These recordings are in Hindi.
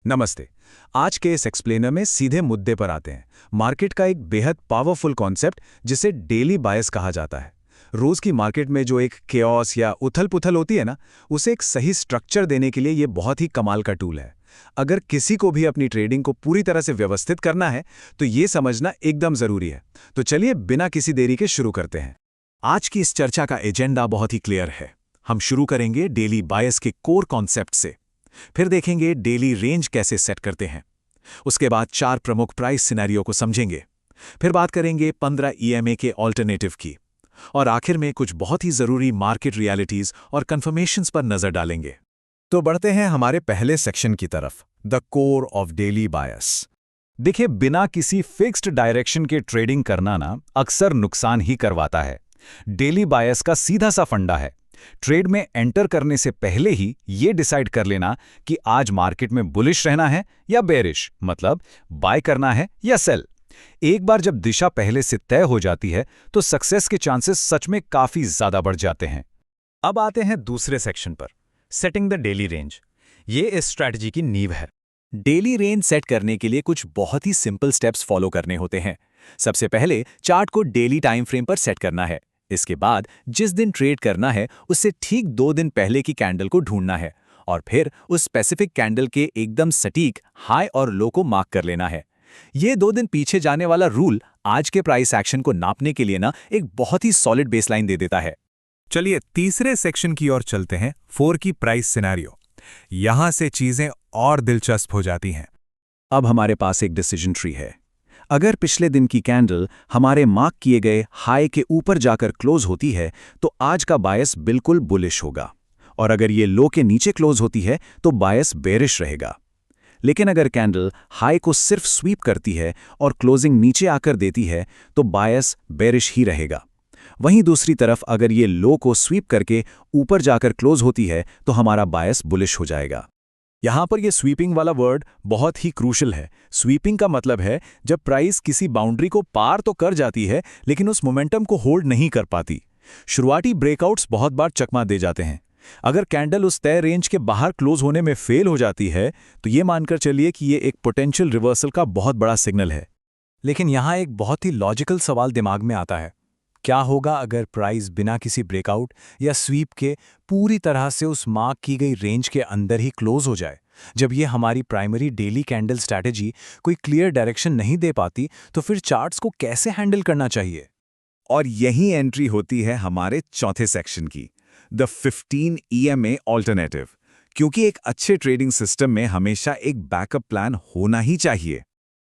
नमस्ते। आज के इस एक्सप्लेनर में सीधे मुद्दे पर आते हैं। मार्केट का एक बेहद पावरफुल कॉन्सेप्ट जिसे डेली बायस कहा जाता है। रोज की मार्केट में जो एक केओस या उथल-पुथल होती है ना, उसे एक सही स्ट्रक्चर देने के लिए ये बहुत ही कमाल का टूल है। अगर किसी को भी अपनी ट्रेडिंग को पूरी तरह से व्यवस्थित करना है, तो ये समझना एकदम जरूरी है। तो चलिए बिना किसी देरी के शुरू करते हैं। आज की इस चर्चा का एजेंडा बहुत ही क्लियर है। हम शुरू करेंगे डेली बायस के कोर कॉन्सेप्ट से, फिर देखेंगे डेली रेंज कैसे सेट करते हैं, उसके बाद 4 प्रमुख प्राइस सिनेरियो को समझेंगे, फिर बात करेंगे 15 ईएमए के ऑल्टरनेटिव की, और आखिर में कुछ बहुत ही जरूरी मार्केट रियलिटीज और कंफर्मेशंस पर नजर डालेंगे। तो बढ़ते हैं हमारे पहले सेक्शन की तरफ, द कोर ऑफ डेली बायस। देखिए, बिना किसी फिक्स्ड डायरेक्शन के ट्रेडिंग करना ना अक्सर नुकसान ही करवाता है। डेली बायस का सीधा सा फंडा है, ट्रेड में एंटर करने से पहले ही ये डिसाइड कर लेना कि आज मार्केट में बुलिश रहना है या बेरिश, मतलब बाय करना है या सेल। एक बार जब दिशा पहले से तय हो जाती है तो सक्सेस के चांसेस सच में काफी ज्यादा बढ़ जाते हैं। अब आते हैं दूसरे सेक्शन पर, सेटिंग द डेली रेंज। ये इस स्ट्रैटेजी की नींव है। डेली रेंज सेट करने के लिए कुछ बहुत ही सिंपल स्टेप्स फॉलो करने होते हैं। सबसे पहले चार्ट को डेली टाइम फ्रेम पर सेट करना है। इसके बाद जिस दिन ट्रेड करना है उससे ठीक 2 दिन पहले की कैंडल को ढूंढना है और फिर उस स्पेसिफिक कैंडल के एकदम सटीक हाई और लो को मार्क कर लेना है। ये 2 दिन पीछे जाने वाला रूल आज के प्राइस एक्शन को नापने के लिए ना एक बहुत ही सॉलिड बेसलाइन दे देता है। चलिए तीसरे सेक्शन की ओर चलते हैं, 4 की प्राइस सिनेरियो। यहां से चीजें और दिलचस्प हो जाती हैं। अब हमारे पास एक डिसीजन ट्री है। अगर पिछले दिन की कैंडल हमारे मार्क किए गए हाई के ऊपर जाकर क्लोज होती है तो आज का बायस बिल्कुल बुलिश होगा, और अगर ये लो के नीचे क्लोज होती है तो बायस बेरिश रहेगा। लेकिन अगर कैंडल हाई को सिर्फ स्वीप करती है और क्लोजिंग नीचे आकर देती है तो बायस बेरिश ही रहेगा। वहीं दूसरी तरफ अगर ये लो को स्वीप करके ऊपर जाकर क्लोज होती है तो हमारा बायस बुलिश हो जाएगा। यहां पर यह स्वीपिंग वाला वर्ड बहुत ही क्रूशल है। स्वीपिंग का मतलब है जब प्राइस किसी बाउंड्री को पार तो कर जाती है लेकिन उस मोमेंटम को होल्ड नहीं कर पाती। शुरुआती ब्रेकआउट्स बहुत बार चकमा दे जाते हैं। अगर कैंडल उस तय रेंज के बाहर क्लोज होने में फेल हो जाती है तो ये मानकर चलिए कि ये एक पोटेंशियल रिवर्सल का बहुत बड़ा सिग्नल है। लेकिन यहां एक बहुत ही लॉजिकल सवाल दिमाग में आता है, क्या होगा अगर प्राइस बिना किसी ब्रेकआउट या स्वीप के पूरी तरह से उस मार्क की गई रेंज के अंदर ही क्लोज हो जाए? जब ये हमारी प्राइमरी डेली कैंडल स्ट्रैटेजी कोई क्लियर डायरेक्शन नहीं दे पाती तो फिर चार्ट्स को कैसे हैंडल करना चाहिए? और यही एंट्री होती है हमारे चौथे सेक्शन की, द 15 ईएमए ऑल्टरनेटिव। क्योंकि एक अच्छे ट्रेडिंग सिस्टम में हमेशा एक बैकअप प्लान होना ही चाहिए।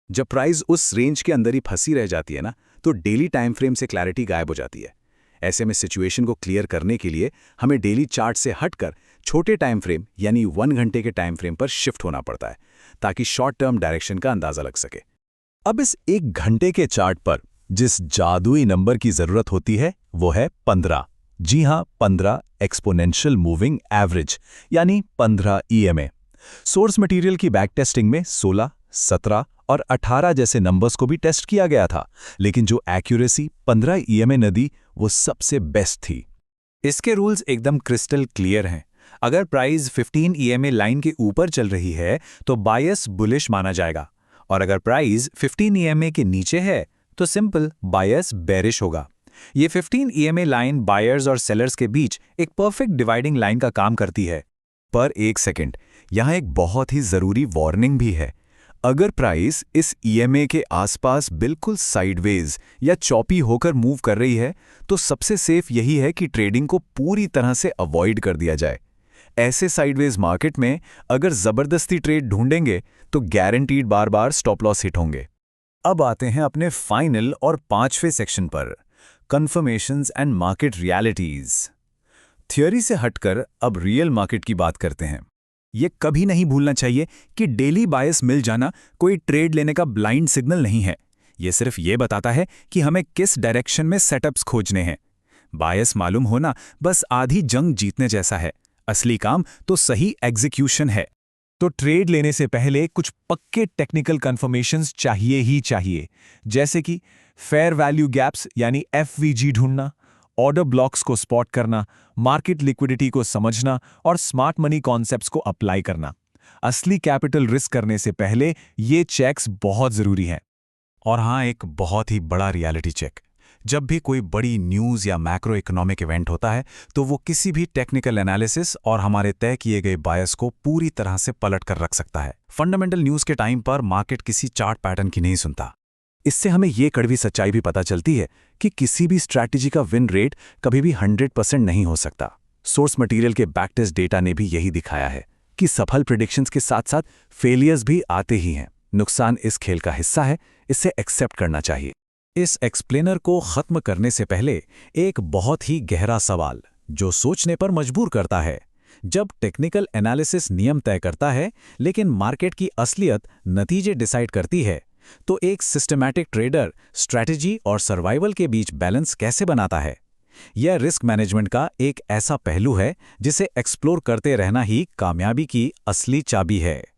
जब प्राइस उस रेंज के अंदर ही फंसी रह जाती है ना, तो डेली टाइम फ्रेम से क्लैरिटी गायब हो जाती है। ऐसे में सिचुएशन को क्लियर करने के लिए हमें डेली चार्ट से हटकर छोटे टाइम फ्रेम यानी 1 घंटे के टाइम फ्रेम पर शिफ्ट होना पड़ता है, ताकि शॉर्ट टर्म डायरेक्शन का अंदाजा लग सके। अब इस 1 घंटे के चार्ट पर जिस जादुई नंबर की जरूरत होती है वो है 15। जी हां, 15 एक्सपोनेंशियल मूविंग एवरेज यानी 15 ईएमए। सोर्स मटेरियल की बैक टेस्टिंग में 16, 17 और 18 जैसे नंबर्स को भी टेस्ट किया गया था, लेकिन जो एक्यूरेसी 15 ईएमए ने दी वो सबसे बेस्ट थी। इसके रूल्स एकदम क्रिस्टल क्लियर हैं। अगर प्राइस 15 ईएमए लाइन के ऊपर चल रही है तो बायस बुलिश माना जाएगा, और अगर प्राइस 15 ईएमए के नीचे है तो सिंपल बायस बेरिश होगा। ये 15 ईएमए लाइन बायर्स और सेलर्स के बीच एक परफेक्ट डिवाइडिंग लाइन का काम करती है। पर एक सेकंड, यहां एक बहुत ही जरूरी वार्निंग भी है। अगर प्राइस इस ईएमए के आसपास बिल्कुल साइडवेज या चॉपी होकर मूव कर रही है तो सबसे सेफ यही है कि ट्रेडिंग को पूरी तरह से अवॉइड कर दिया जाए। ऐसे साइडवेज मार्केट में अगर जबरदस्ती ट्रेड ढूंढेंगे तो गारंटीड बार बार स्टॉप लॉस हिट होंगे। अब आते हैं अपने फाइनल और 5वें सेक्शन पर, conformations and market realities. Theory से हटकर अब रियल मार्केट की बात करते हैं। ये कभी नहीं भूलना चाहिए कि डेली बायस मिल जाना कोई ट्रेड लेने का ब्लाइंड सिग्नल नहीं है। ये सिर्फ ये बताता है कि हमें किस डायरेक्शन में सेटअप्स खोजने हैं। बायस मालूम होना बस आधी जंग जीतने जैसा है, असली काम तो सही एग्जीक्यूशन है। तो ट्रेड लेने से पहले कुछ पक्के टेक्निकल कंफर्मेशंस चाहिए ही चाहिए, जैसे कि फेयर वैल्यू गैप्स यानी एफवीजी ढूंढना, ऑर्डर ब्लॉक्स को स्पॉट करना, मार्केट लिक्विडिटी को समझना और स्मार्ट मनी कॉन्सेप्ट्स को अप्लाई करना। असली कैपिटल रिस्क करने से पहले ये चेक्स बहुत ज़रूरी हैं। और हाँ, एक बहुत ही बड़ा रियलिटी चेक। जब भी कोई बड़ी न्यूज़ या मैक्रो इकोनॉमिक इवेंट होता है तो वो किसी भी टेक्निकल एनालिसिस और हमारे तय किए गए बायस को पूरी तरह से पलट कर रख सकता है। फंडामेंटल न्यूज़ के टाइम पर मार्केट किसी चार्ट पैटर्न की नहीं सुनता। इससे हमें ये कड़वी सच्चाई भी पता चलती है कि किसी भी स्ट्रैटेजी का विन रेट कभी भी 100% नहीं हो सकता। सोर्स मटेरियल के बैकटेस्ट डेटा ने भी यही दिखाया है कि सफल प्रेडिक्शंस के साथ साथ फेलियर्स भी आते ही हैं। नुकसान इस खेल का हिस्सा है, इसे एक्सेप्ट करना चाहिए। इस एक्सप्लेनर को खत्म करने से पहले एक बहुत ही गहरा सवाल जो सोचने पर मजबूर करता है। जब टेक्निकल एनालिसिस नियम तय करता है लेकिन मार्केट की असलियत नतीजे डिसाइड करती है, तो एक सिस्टमैटिक ट्रेडर स्ट्रैटेजी और सर्वाइवल के बीच बैलेंस कैसे बनाता है? यह रिस्क मैनेजमेंट का एक ऐसा पहलू है जिसे एक्सप्लोर करते रहना ही कामयाबी की असली चाबी है।